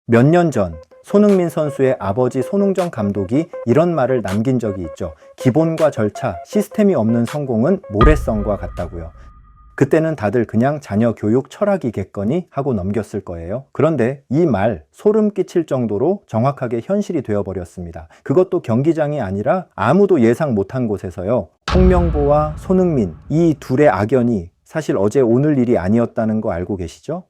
몇 년 전 손흥민 선수의 아버지 손흥정 감독이 이런 말을 남긴 적이 있죠. 기본과 절차, 시스템이 없는 성공은 모래성과 같다고요. 그때는 다들 그냥 자녀 교육 철학이겠거니 하고 넘겼을 거예요. 그런데 이 말 소름 끼칠 정도로 정확하게 현실이 되어버렸습니다. 그것도 경기장이 아니라 아무도 예상 못한 곳에서요. 홍명보와 손흥민, 이 둘의 악연이 사실 어제 오늘 일이 아니었다는 거 알고 계시죠?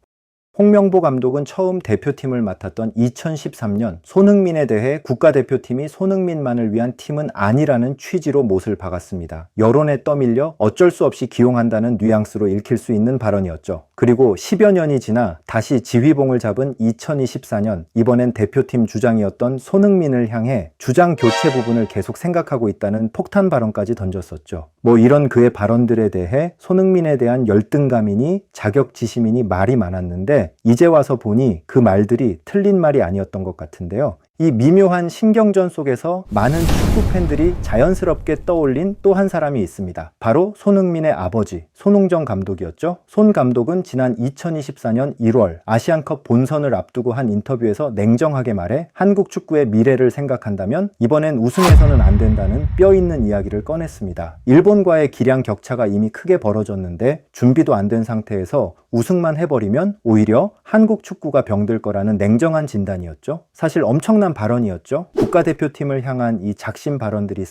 홍명보 감독은 처음 대표팀을 맡았던 2013년 손흥민에 대해 국가대표팀이 손흥민만을 위한 팀은 아니라는 취지로 못을 박았습니다. 여론에 떠밀려 어쩔 수 없이 기용한다는 뉘앙스로 읽힐 수 있는 발언이었죠. 그리고 10여 년이 지나 다시 지휘봉을 잡은 2024년, 이번엔 대표팀 주장이었던 손흥민을 향해 주장 교체 부분을 계속 생각하고 있다는 폭탄 발언까지 던졌었죠. 이런 그의 발언들에 대해 손흥민에 대한 열등감이니 자격지심이니 말이 많았는데 이제 와서 보니 그 말들이 틀린 말이 아니었던 것 같은데요. 이 미묘한 신경전 속에서 많은 축구 팬들이 자연스럽게 떠올린 또 한 사람이 있습니다. 바로 손흥민의 아버지 손흥정 감독이었죠. 손 감독은 지난 2024년 1월 아시안컵 본선을 앞두고 한 인터뷰에서 냉정하게 말해 한국 축구의 미래를 생각한다면 이번엔 우승해서는 안 된다는 뼈 있는 이야기를 꺼냈습니다. 일본과의 기량 격차가 이미 크게 벌어졌는데 준비도 안 된 상태에서 우승만 해버리면 오히려 한국 축구가 병들 거라는 냉정한 진단이었죠. 사실 엄청난 발언이었죠. 국가대표팀을 향한 이 작심 발언들이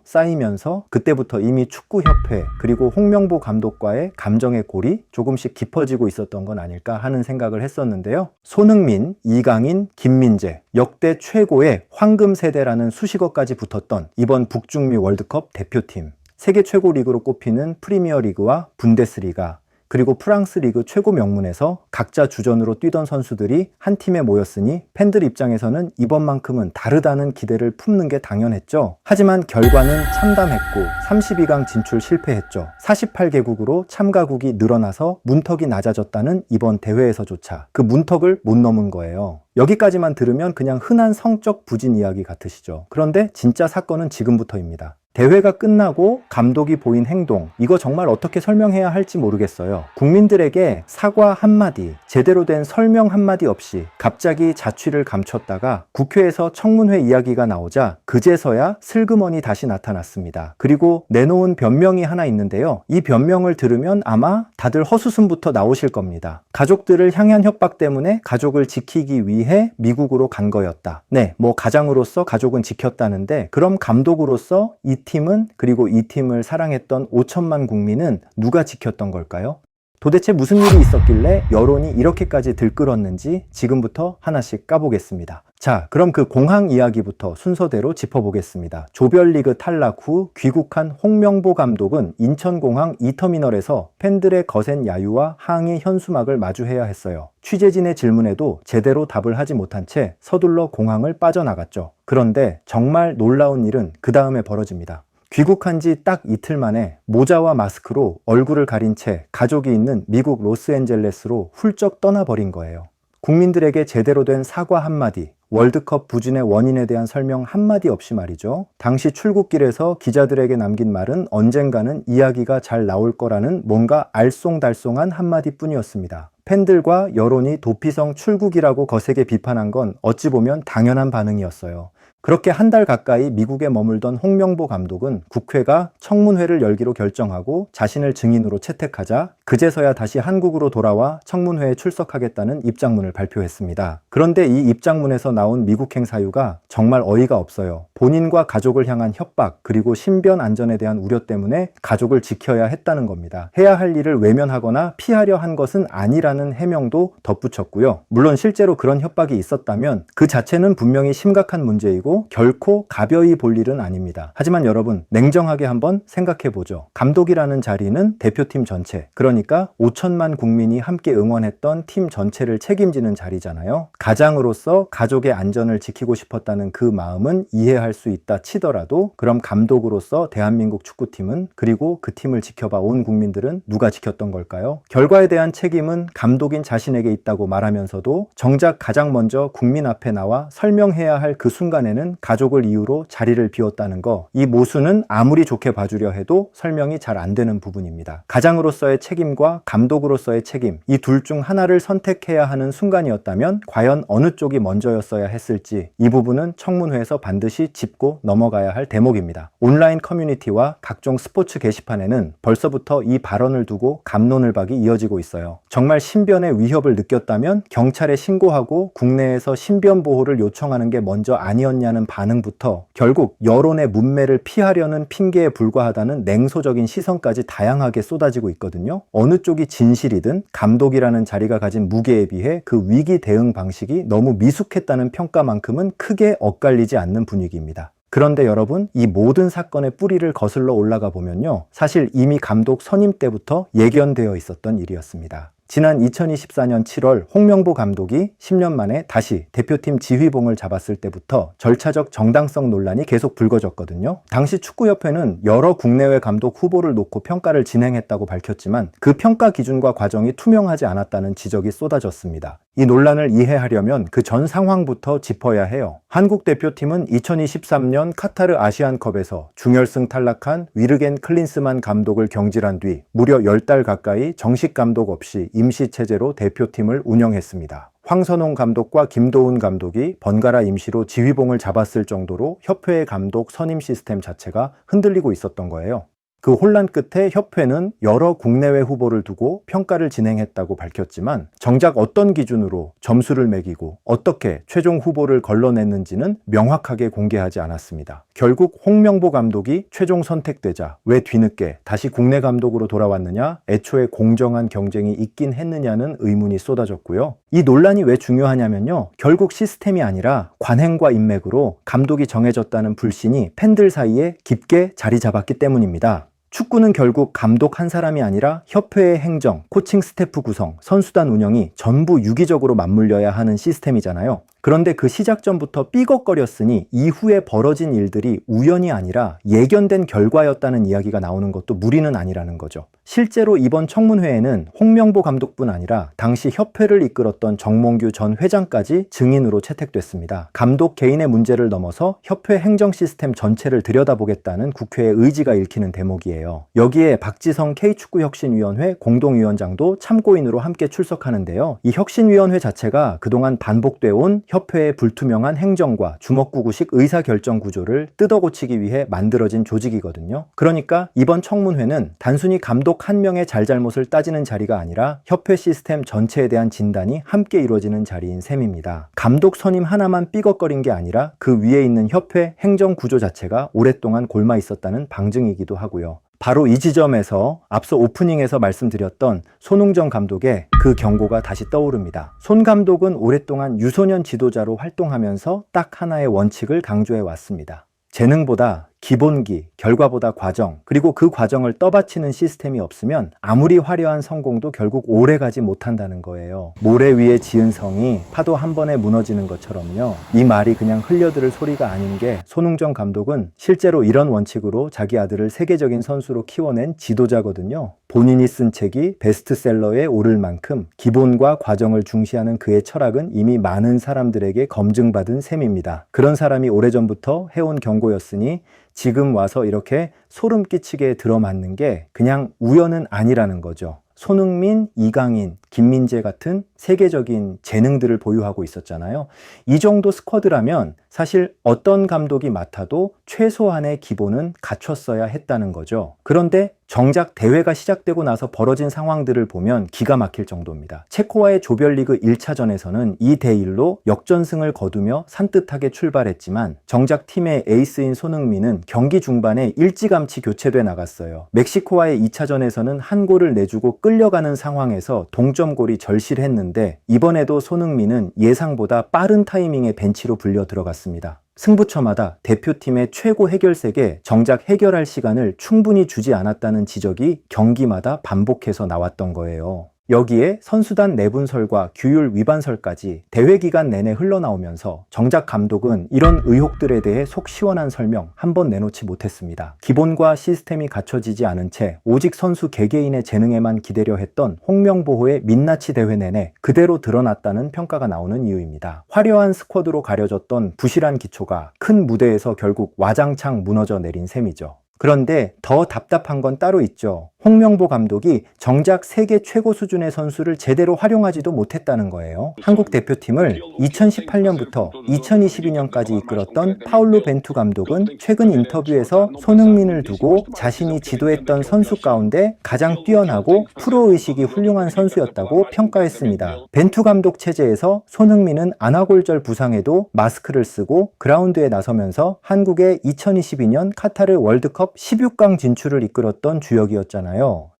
쌓이면서 그때부터 이미 축구협회 그리고 홍명보 감독과의 감정의 골이 조금씩 깊어지고 있었던 건 아닐까 하는 생각을 했었는데요. 손흥민, 이강인, 김민재 역대 최고의 황금 세대라는 수식어까지 붙었던 이번 북중미 월드컵 대표팀, 세계 최고 리그로 꼽히는 프리미어 리그와 분데스리가 그리고 프랑스 리그 최고 명문에서 각자 주전으로 뛰던 선수들이 한 팀에 모였으니 팬들 입장에서는 이번만큼은 다르다는 기대를 품는 게 당연했죠. 하지만 결과는 참담했고 32강 진출 실패했죠. 48개국으로 참가국이 늘어나서 문턱이 낮아졌다는 이번 대회에서조차 그 문턱을 못 넘은 거예요. 여기까지만 들으면 그냥 흔한 성적 부진 이야기 같으시죠. 그런데 진짜 사건은 지금부터입니다. 대회가 끝나고 감독이 보인 행동, 이거 정말 어떻게 설명해야 할지 모르겠어요. 국민들에게 사과 한마디, 제대로 된 설명 한마디 없이 갑자기 자취를 감췄다가 국회에서 청문회 이야기가 나오자 그제서야 슬그머니 다시 나타났습니다. 그리고 내놓은 변명이 하나 있는데요. 이 변명을 들으면 아마 다들 허수순부터 나오실 겁니다. 가족들을 향한 협박 때문에 가족을 지키기 위해 미국으로 간 거였다. 네, 가장으로서 가족은 지켰다는데 그럼 감독으로서 이 팀은 그리고 이 팀을 사랑했던 5천만 국민은 누가 지켰던 걸까요? 도대체 무슨 일이 있었길래 여론이 이렇게까지 들끓었는지 지금부터 하나씩 까보겠습니다. 자, 그럼 그 공항 이야기부터 순서대로 짚어보겠습니다. 조별리그 탈락 후 귀국한 홍명보 감독은 인천공항 2터미널에서 팬들의 거센 야유와 항의 현수막을 마주해야 했어요. 취재진의 질문에도 제대로 답을 하지 못한 채 서둘러 공항을 빠져나갔죠. 그런데 정말 놀라운 일은 그 다음에 벌어집니다. 귀국한 지 딱 이틀 만에 모자와 마스크로 얼굴을 가린 채 가족이 있는 미국 로스앤젤레스로 훌쩍 떠나버린 거예요. 국민들에게 제대로 된 사과 한마디, 월드컵 부진의 원인에 대한 설명 한마디 없이 말이죠. 당시 출국길에서 기자들에게 남긴 말은 언젠가는 이야기가 잘 나올 거라는 뭔가 알쏭달쏭한 한마디뿐이었습니다. 팬들과 여론이 도피성 출국이라고 거세게 비판한 건 어찌 보면 당연한 반응이었어요. 그렇게 한 달 가까이 미국에 머물던 홍명보 감독은 국회가 청문회를 열기로 결정하고 자신을 증인으로 채택하자 그제서야 다시 한국으로 돌아와 청문회에 출석하겠다는 입장문을 발표했습니다. 그런데 이 입장문에서 나온 미국행 사유가 정말 어이가 없어요. 본인과 가족을 향한 협박 그리고 신변 안전에 대한 우려 때문에 가족을 지켜야 했다는 겁니다. 해야 할 일을 외면하거나 피하려 한 것은 아니라는 해명도 덧붙였고요. 물론 실제로 그런 협박이 있었다면 그 자체는 분명히 심각한 문제이고 결코 가벼이 볼 일은 아닙니다. 하지만 여러분, 냉정하게 한번 생각해보죠. 감독이라는 자리는 대표팀 전체, 그러니까 5천만 국민이 함께 응원했던 팀 전체를 책임지는 자리잖아요. 가장으로서 가족의 안전을 지키고 싶었다는 그 마음은 이해할 수 있다 치더라도 그럼 감독으로서 대한민국 축구팀은 그리고 그 팀을 지켜봐 온 국민들은 누가 지켰던 걸까요? 결과에 대한 책임은 감독인 자신에게 있다고 말하면서도 정작 가장 먼저 국민 앞에 나와 설명해야 할 그 순간에는 경기에는 가족을 이유로 자리를 비웠다는 거, 이 모순은 아무리 좋게 봐주려 해도 설명이 잘 안 되는 부분입니다. 가장으로서의 책임과 감독으로서의 책임, 이 둘 중 하나를 선택해야 하는 순간이었다면 과연 어느 쪽이 먼저였어야 했을지, 이 부분은 청문회에서 반드시 짚고 넘어가야 할 대목입니다. 온라인 커뮤니티와 각종 스포츠 게시판에는 벌써부터 이 발언을 두고 갑론을박이 이어지고 있어요. 정말 신변의 위협을 느꼈다면 경찰에 신고하고 국내에서 신변 보호를 요청하는 게 먼저 아니었냐는 반응부터 결국 여론의 문매를 피하려는 핑계에 불과하다는 냉소적인 시선까지 다양하게 쏟아지고 있거든요. 어느 쪽이 진실이든 감독이라는 자리가 가진 무게에 비해 그 위기 대응 방식이 너무 미숙했다는 평가만큼은 크게 엇갈리지 않는 분위기입니다. 그런데 여러분, 이 모든 사건의 뿌리를 거슬러 올라가 보면요, 사실 이미 감독 선임 때부터 예견되어 있었던 일이었습니다. 지난 2024년 7월 홍명보 감독이 10년 만에 다시 대표팀 지휘봉을 잡았을 때부터 절차적 정당성 논란이 계속 불거졌거든요. 당시 축구협회는 여러 국내외 감독 후보를 놓고 평가를 진행했다고 밝혔지만 그 평가 기준과 과정이 투명하지 않았다는 지적이 쏟아졌습니다. 이 논란을 이해하려면 그 전 상황부터 짚어야 해요. 한국 대표팀은 2023년 카타르 아시안컵에서 중결승 탈락한 위르겐 클린스만 감독을 경질한 뒤 무려 10달 가까이 정식 감독 없이 임시체제로 대표팀을 운영했습니다. 황선홍 감독과 김도훈 감독이 번갈아 임시로 지휘봉을 잡았을 정도로 협회의 감독 선임 시스템 자체가 흔들리고 있었던 거예요. 그 혼란 끝에 협회는 여러 국내외 후보를 두고 평가를 진행했다고 밝혔지만 정작 어떤 기준으로 점수를 매기고 어떻게 최종 후보를 걸러냈는지는 명확하게 공개하지 않았습니다. 결국 홍명보 감독이 최종 선택되자 왜 뒤늦게 다시 국내 감독으로 돌아왔느냐, 애초에 공정한 경쟁이 있긴 했느냐는 의문이 쏟아졌고요. 이 논란이 왜 중요하냐면요, 결국 시스템이 아니라 관행과 인맥으로 감독이 정해졌다는 불신이 팬들 사이에 깊게 자리 잡았기 때문입니다. 축구는 결국 감독 한 사람이 아니라 협회의 행정, 코칭 스태프 구성, 선수단 운영이 전부 유기적으로 맞물려야 하는 시스템이잖아요. 그런데 그 시작전부터 삐걱거렸으니 이후에 벌어진 일들이 우연이 아니라 예견된 결과였다는 이야기가 나오는 것도 무리는 아니라는 거죠. 실제로 이번 청문회에는 홍명보 감독뿐 아니라 당시 협회를 이끌었던 정몽규 전 회장까지 증인으로 채택됐습니다. 감독 개인의 문제를 넘어서 협회 행정 시스템 전체를 들여다보겠다는 국회의 의지가 읽히는 대목이에요. 여기에 박지성 K축구혁신위원회 공동위원장도 참고인으로 함께 출석하는데요. 이 혁신위원회 자체가 그동안 반복돼 온 협회의 불투명한 행정과 주먹구구식 의사결정 구조를 뜯어고치기 위해 만들어진 조직이거든요. 그러니까 이번 청문회는 단순히 감독 한 명의 잘잘못을 따지는 자리가 아니라 협회 시스템 전체에 대한 진단이 함께 이루어지는 자리인 셈입니다. 감독 선임 하나만 삐걱거린 게 아니라 그 위에 있는 협회 행정 구조 자체가 오랫동안 골마 있었다는 방증이기도 하고요. 바로 이 지점에서 앞서 오프닝에서 말씀드렸던 손흥정 감독의 그 경고가 다시 떠오릅니다. 손 감독은 오랫동안 유소년 지도자로 활동하면서 딱 하나의 원칙을 강조해 왔습니다. 재능보다 기본기, 결과보다 과정, 그리고 그 과정을 떠받치는 시스템이 없으면 아무리 화려한 성공도 결국 오래가지 못한다는 거예요. 모래 위에 지은 성이 파도 한 번에 무너지는 것처럼요. 이 말이 그냥 흘려들을 소리가 아닌 게 손흥정 감독은 실제로 이런 원칙으로 자기 아들을 세계적인 선수로 키워낸 지도자거든요. 본인이 쓴 책이 베스트셀러에 오를 만큼 기본과 과정을 중시하는 그의 철학은 이미 많은 사람들에게 검증받은 셈입니다. 그런 사람이 오래전부터 해온 경고였으니 지금 와서 이렇게 소름 끼치게 들어맞는 게 그냥 우연은 아니라는 거죠. 손흥민, 이강인, 김민재 같은 세계적인 재능들을 보유하고 있었잖아요. 이 정도 스쿼드라면 사실 어떤 감독이 맡아도 최소한의 기본은 갖췄어야 했다는 거죠. 그런데 정작 대회가 시작되고 나서 벌어진 상황들을 보면 기가 막힐 정도입니다. 체코와의 조별리그 1차전에서는 2대1로 역전승을 거두며 산뜻하게 출발했지만 정작 팀의 에이스인 손흥민은 경기 중반에 일찌감치 교체돼 나갔어요. 멕시코와의 2차전에서는 한 골을 내주고 끌려가는 상황에서 동점골이 절실했는데 이번에도 손흥민은 예상보다 빠른 타이밍에 벤치로 불려 들어갔습니다. 승부처마다 대표팀의 최고 해결색에 정작 해결할 시간을 충분히 주지 않았다는 지적이 경기마다 반복해서 나왔던 거예요. 여기에 선수단 내분설과 규율 위반설까지 대회 기간 내내 흘러나오면서 정작 감독은 이런 의혹들에 대해 속 시원한 설명 한 번 내놓지 못했습니다. 기본과 시스템이 갖춰지지 않은 채 오직 선수 개개인의 재능에만 기대려 했던 홍명보호의 민낯이 대회 내내 그대로 드러났다는 평가가 나오는 이유입니다. 화려한 스쿼드로 가려졌던 부실한 기초가 큰 무대에서 결국 와장창 무너져 내린 셈이죠. 그런데 더 답답한 건 따로 있죠. 홍명보 감독이 정작 세계 최고 수준의 선수를 제대로 활용하지도 못했다는 거예요. 한국 대표팀을 2018년부터 2022년까지 이끌었던 파울로 벤투 감독은 최근 인터뷰에서 손흥민을 두고 자신이 지도했던 선수 가운데 가장 뛰어나고 프로의식이 훌륭한 선수였다고 평가했습니다. 벤투 감독 체제에서 손흥민은 안아골절 부상에도 마스크를 쓰고 그라운드에 나서면서 한국의 2022년 카타르 월드컵 16강 진출을 이끌었던 주역이었잖아요.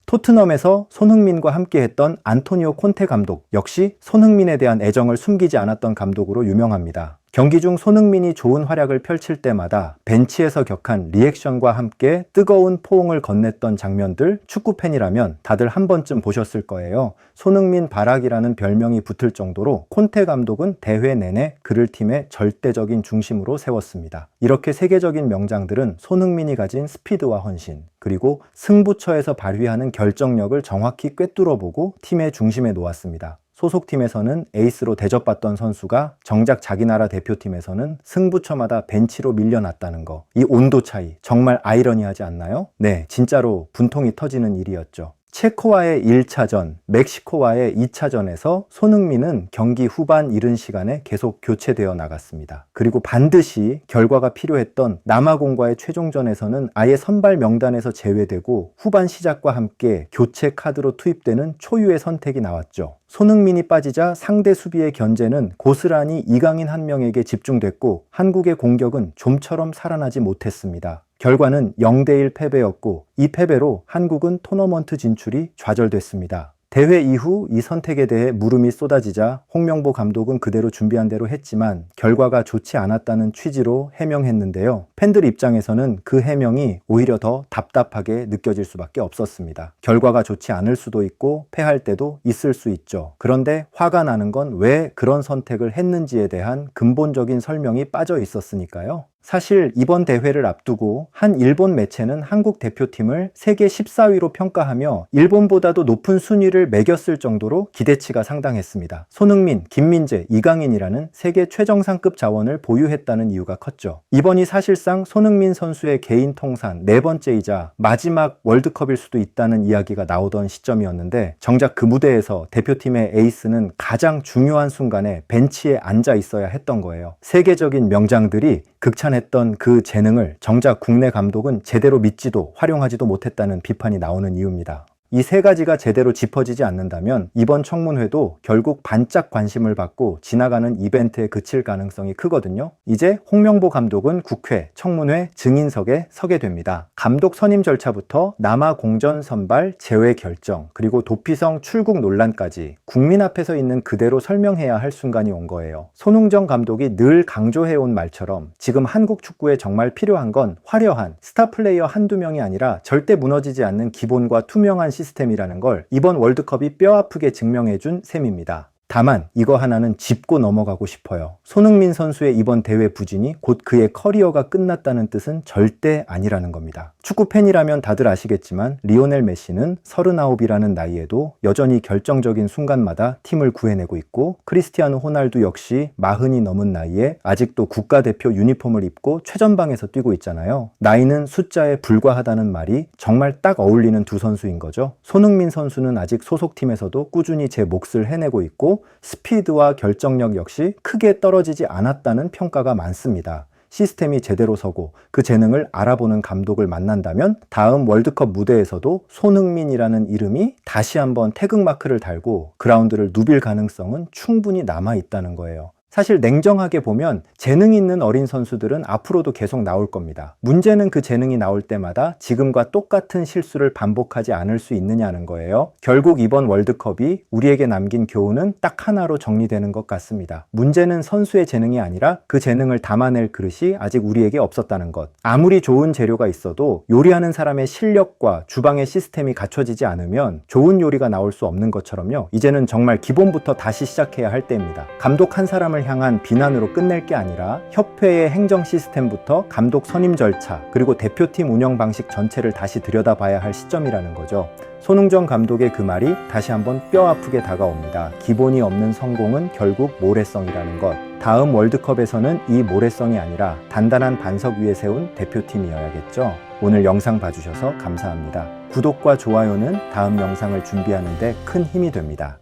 토트넘에서 손흥민과 함께했던 안토니오 콘테 감독 역시 손흥민에 대한 애정을 숨기지 않았던 감독으로 유명합니다. 경기 중 손흥민이 좋은 활약을 펼칠 때마다 벤치에서 격한 리액션과 함께 뜨거운 포옹을 건넸던 장면들 축구팬이라면 다들 한 번쯤 보셨을 거예요. 손흥민 바락이라는 별명이 붙을 정도로 콘테 감독은 대회 내내 그를 팀의 절대적인 중심으로 세웠습니다. 이렇게 세계적인 명장들은 손흥민이 가진 스피드와 헌신, 그리고 승부처에서 발휘하는 결정력을 정확히 꿰뚫어보고 팀의 중심에 놓았습니다. 소속팀에서는 에이스로 대접받던 선수가 정작 자기 나라 대표팀에서는 승부처마다 벤치로 밀려났다는 거. 이 온도 차이 정말 아이러니하지 않나요? 네, 진짜로 분통이 터지는 일이었죠. 체코와의 1차전, 멕시코와의 2차전에서 손흥민은 경기 후반 이른 시간에 계속 교체되어 나갔습니다. 그리고 반드시 결과가 필요했던 남아공과의 최종전에서는 아예 선발 명단에서 제외되고 후반 시작과 함께 교체 카드로 투입되는 초유의 선택이 나왔죠. 손흥민이 빠지자 상대 수비의 견제는 고스란히 이강인 한 명에게 집중됐고 한국의 공격은 좀처럼 살아나지 못했습니다. 결과는 0대1 패배였고 이 패배로 한국은 토너먼트 진출이 좌절됐습니다. 대회 이후 이 선택에 대해 물음이 쏟아지자 홍명보 감독은 그대로 준비한 대로 했지만 결과가 좋지 않았다는 취지로 해명했는데요. 팬들 입장에서는 그 해명이 오히려 더 답답하게 느껴질 수밖에 없었습니다. 결과가 좋지 않을 수도 있고 패할 때도 있을 수 있죠. 그런데 화가 나는 건 왜 그런 선택을 했는지에 대한 근본적인 설명이 빠져 있었으니까요. 사실 이번 대회를 앞두고 한 일본 매체는 한국 대표팀을 세계 14위로 평가하며 일본보다도 높은 순위를 매겼을 정도로 기대치가 상당했습니다. 손흥민, 김민재, 이강인이라는 세계 최정상급 자원을 보유했다는 이유가 컸죠. 이번이 사실상 손흥민 선수의 개인 통산 4번째이자 마지막 월드컵일 수도 있다는 이야기가 나오던 시점이었는데 정작 그 무대에서 대표팀의 에이스는 가장 중요한 순간에 벤치에 앉아 있어야 했던 거예요. 세계적인 명장들이 극찬했던 그 재능을 정작 국내 감독은 제대로 믿지도 활용하지도 못했다는 비판이 나오는 이유입니다. 이 세 가지가 제대로 짚어지지 않는다면 이번 청문회도 결국 반짝 관심을 받고 지나가는 이벤트에 그칠 가능성이 크거든요. 이제 홍명보 감독은 국회, 청문회 증인석에 서게 됩니다. 감독 선임 절차부터 남아 공전 선발, 제외 결정, 그리고 도피성 출국 논란까지 국민 앞에서 있는 그대로 설명해야 할 순간이 온 거예요. 손흥정 감독이 늘 강조해온 말처럼 지금 한국 축구에 정말 필요한 건 화려한 스타 플레이어 한두 명이 아니라 절대 무너지지 않는 기본과 투명한 시스템이라는 걸 이번 월드컵이 뼈아프게 증명해준 셈입니다. 다만 이거 하나는 짚고 넘어가고 싶어요. 손흥민 선수의 이번 대회 부진이 곧 그의 커리어가 끝났다는 뜻은 절대 아니라는 겁니다. 축구 팬이라면 다들 아시겠지만 리오넬 메시는 39이라는 나이에도 여전히 결정적인 순간마다 팀을 구해내고 있고 크리스티아노 호날두 역시 40이 넘은 나이에 아직도 국가대표 유니폼을 입고 최전방에서 뛰고 있잖아요. 나이는 숫자에 불과하다는 말이 정말 딱 어울리는 두 선수인 거죠. 손흥민 선수는 아직 소속팀에서도 꾸준히 제 몫을 해내고 있고 스피드와 결정력 역시 크게 떨어지지 않았다는 평가가 많습니다. 시스템이 제대로 서고 그 재능을 알아보는 감독을 만난다면 다음 월드컵 무대에서도 손흥민이라는 이름이 다시 한번 태극마크를 달고 그라운드를 누빌 가능성은 충분히 남아 있다는 거예요. 사실 냉정하게 보면 재능 있는 어린 선수들은 앞으로도 계속 나올 겁니다. 문제는 그 재능이 나올 때마다 지금과 똑같은 실수를 반복하지 않을 수 있느냐는 거예요. 결국 이번 월드컵이 우리에게 남긴 교훈은 딱 하나로 정리되는 것 같습니다. 문제는 선수의 재능이 아니라 그 재능을 담아낼 그릇이 아직 우리에게 없었다는 것. 아무리 좋은 재료가 있어도 요리하는 사람의 실력과 주방의 시스템이 갖춰지지 않으면 좋은 요리가 나올 수 없는 것처럼요. 이제는 정말 기본부터 다시 시작해야 할 때입니다. 감독 한 사람을 향한 비난으로 끝낼 게 아니라 협회의 행정 시스템부터 감독 선임 절차, 그리고 대표팀 운영 방식 전체를 다시 들여다봐야 할 시점이라는 거죠. 손흥정 감독의 그 말이 다시 한번 뼈 아프게 다가옵니다. 기본이 없는 성공은 결국 모래성이라는 것. 다음 월드컵에서는 이 모래성이 아니라 단단한 반석 위에 세운 대표팀이어야겠죠. 오늘 영상 봐주셔서 감사합니다. 구독과 좋아요는 다음 영상을 준비하는 데 큰 힘이 됩니다.